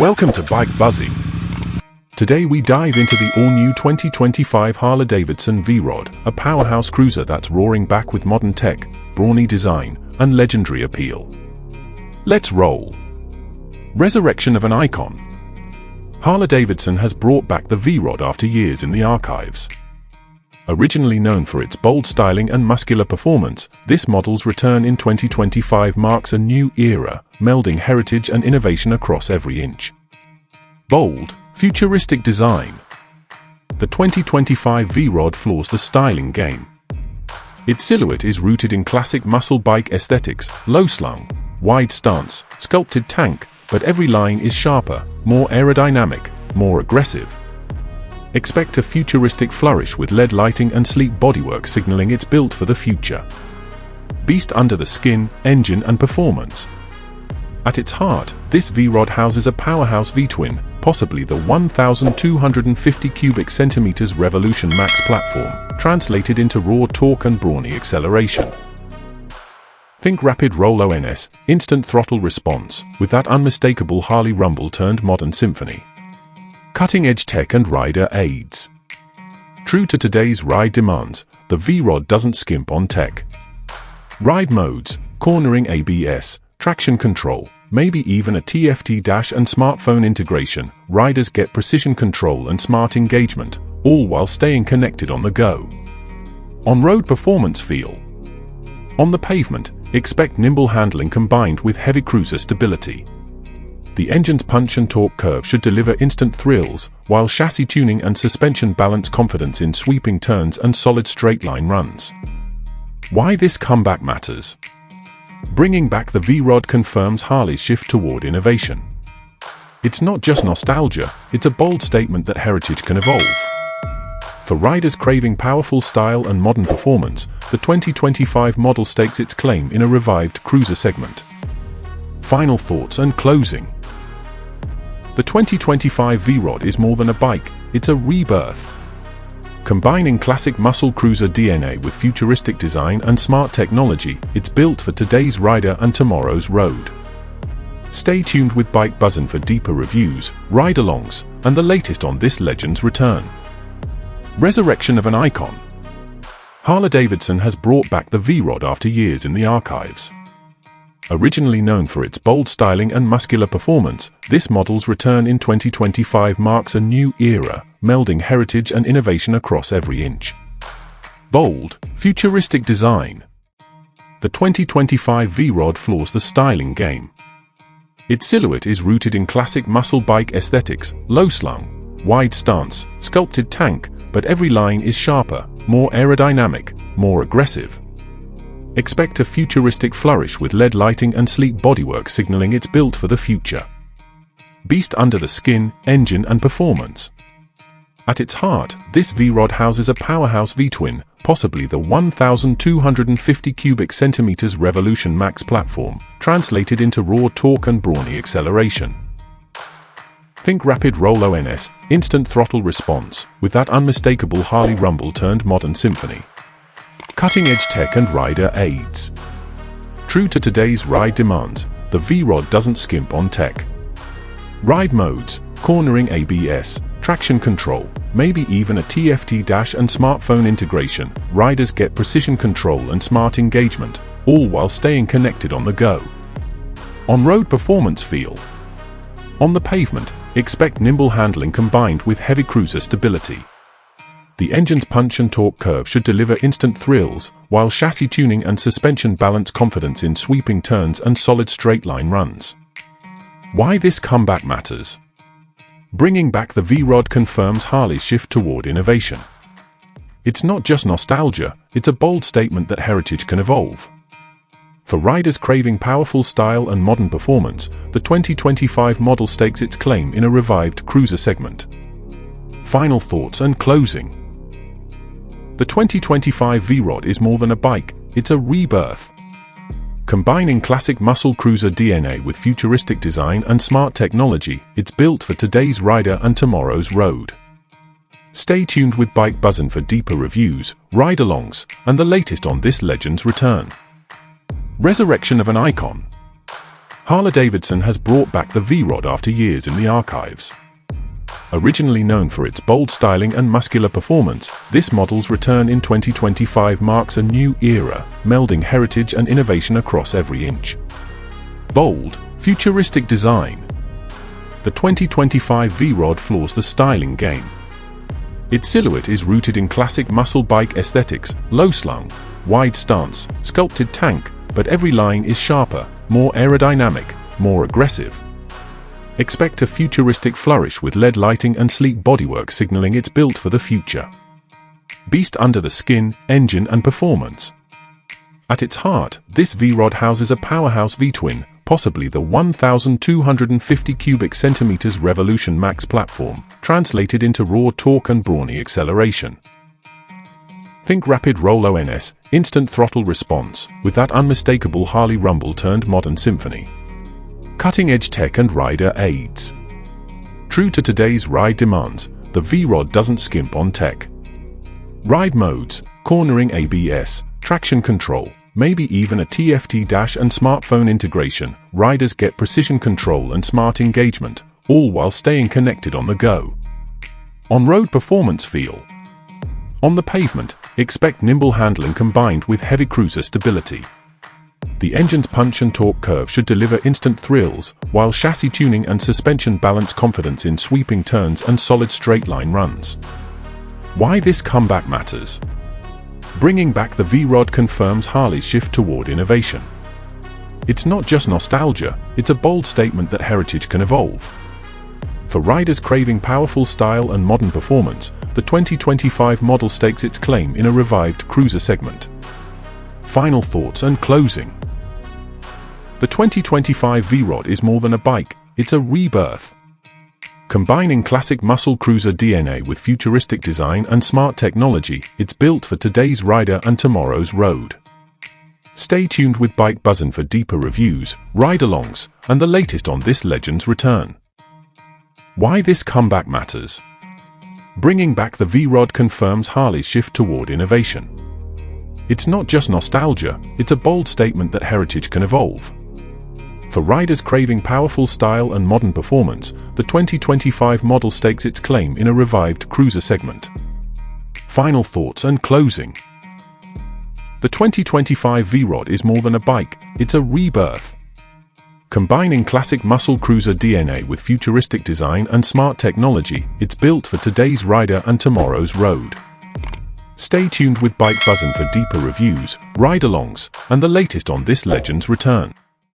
Welcome to Bike Buzzing. Today we dive into the all-new 2025 Harley Davidson V-Rod, a powerhouse cruiser that's roaring back with modern tech, brawny design, and legendary appeal. Let's roll. Resurrection of an icon. Harley Davidson has brought back the V-Rod after years in the archives. Originally known for its bold styling and muscular performance, this model's return in 2025 marks a new era, melding heritage and innovation across every inch. Bold, futuristic design. The 2025 V-Rod floors the styling game. Its silhouette is rooted in classic muscle bike aesthetics, low-slung, wide stance, sculpted tank, but every line is sharper, more aerodynamic, more aggressive. Expect a futuristic flourish with LED lighting and sleek bodywork signaling it's built for the future. Beast under the skin, engine and performance. At its heart, this V-Rod houses a powerhouse V-twin, possibly the 1,250 cubic centimeters Revolution Max platform, translated into raw torque and brawny acceleration. Think rapid roll ONS, instant throttle response, with that unmistakable Harley rumble turned modern symphony. Cutting-edge tech and rider aids. True to today's ride demands, the V-Rod doesn't skimp on tech. Ride modes, cornering ABS, traction control, maybe even a TFT dash and smartphone integration, riders get precision control and smart engagement, all while staying connected on the go. On-road performance feel. On the pavement, expect nimble handling combined with heavy cruiser stability. The engine's punch and torque curve should deliver instant thrills, while chassis tuning and suspension balance confidence in sweeping turns and solid straight-line runs. Why this comeback matters? Bringing back the V-Rod confirms Harley's shift toward innovation. It's not just nostalgia, it's a bold statement that heritage can evolve. For riders craving powerful style and modern performance, the 2025 model stakes its claim in a revived cruiser segment. Final thoughts and closing. The 2025 V-Rod is more than a bike, it's a rebirth. Combining classic muscle cruiser DNA with futuristic design and smart technology, it's built for today's rider and tomorrow's road. Stay tuned with Bike Buzzin' for deeper reviews, ride-alongs, and the latest on this legend's return. Resurrection of an icon. Harley Davidson has brought back the V-Rod after years in the archives. Originally known for its bold styling and muscular performance, this model's return in 2025 marks a new era, melding heritage and innovation across every inch. Bold, futuristic design. The 2025 V-Rod floors the styling game. Its silhouette is rooted in classic muscle bike aesthetics, low-slung, wide stance, sculpted tank, but every line is sharper, more aerodynamic, more aggressive. Expect a futuristic flourish with LED lighting and sleek bodywork signaling it's built for the future. Beast under the skin, engine and performance. At its heart, this V-Rod houses a powerhouse V-twin, possibly the 1,250 cubic centimeters Revolution Max platform, translated into raw torque and brawny acceleration. Think rapid roll ONS, instant throttle response, with that unmistakable Harley rumble turned modern symphony. Cutting-edge tech and rider aids. True to today's ride demands, the V-Rod doesn't skimp on tech. Ride modes, cornering ABS, traction control, maybe even a TFT dash and smartphone integration, riders get precision control and smart engagement, all while staying connected on the go. On-road performance feel. On the pavement, expect nimble handling combined with heavy cruiser stability. The engine's punch and torque curve should deliver instant thrills, while chassis tuning and suspension balance confidence in sweeping turns and solid straight-line runs. Why this comeback matters? Bringing back the V-Rod confirms Harley's shift toward innovation. It's not just nostalgia, it's a bold statement that heritage can evolve. For riders craving powerful style and modern performance, the 2025 model stakes its claim in a revived cruiser segment. Final thoughts and closing. The 2025 V-Rod is more than a bike, it's a rebirth. Combining classic muscle cruiser DNA with futuristic design and smart technology, it's built for today's rider and tomorrow's road. Stay tuned with Bike Buzzin' for deeper reviews, ride-alongs, and the latest on this legend's return. Resurrection of an icon. Harley Davidson has brought back the V-Rod after years in the archives. Originally known for its bold styling and muscular performance, this model's return in 2025 marks a new era, melding heritage and innovation across every inch. Bold, futuristic design. The 2025 V-Rod floors the styling game. Its silhouette is rooted in classic muscle bike aesthetics, low-slung, wide stance, sculpted tank, but every line is sharper, more aerodynamic, more aggressive. Expect a futuristic flourish with LED lighting and sleek bodywork signaling it's built for the future. Beast under the skin, engine and performance. At its heart, this V-Rod houses a powerhouse V-twin, possibly the 1,250 cubic centimeters Revolution Max platform, translated into raw torque and brawny acceleration. Think rapid roll ONS, instant throttle response, with that unmistakable Harley rumble turned modern symphony. Cutting-edge tech and rider aids. True to today's ride demands, the V-Rod doesn't skimp on tech. Ride modes, cornering ABS, traction control, maybe even a TFT dash and smartphone integration, riders get precision control and smart engagement, all while staying connected on the go. On-road performance feel. On the pavement, expect nimble handling combined with heavy cruiser stability. The engine's punch and torque curve should deliver instant thrills, while chassis tuning and suspension balance confidence in sweeping turns and solid straight-line runs. Why this comeback matters? Bringing back the V-Rod confirms Harley's shift toward innovation. It's not just nostalgia, it's a bold statement that heritage can evolve. For riders craving powerful style and modern performance, the 2025 model stakes its claim in a revived cruiser segment. Final thoughts and closing. The 2025 V-Rod is more than a bike, it's a rebirth. Combining classic muscle cruiser DNA with futuristic design and smart technology, it's built for today's rider and tomorrow's road. Stay tuned with Bike Buzzin' for deeper reviews, ride-alongs, and the latest on this legend's return. Why this comeback matters? Bringing back the V-Rod confirms Harley's shift toward innovation. It's not just nostalgia, it's a bold statement that heritage can evolve. For riders craving powerful style and modern performance, the 2025 model stakes its claim in a revived cruiser segment. Final thoughts and closing. The 2025 V-Rod is more than a bike, it's a rebirth. Combining classic muscle cruiser DNA with futuristic design and smart technology, it's built for today's rider and tomorrow's road. Stay tuned with Bike Buzzin' for deeper reviews, ride-alongs, and the latest on this legend's return.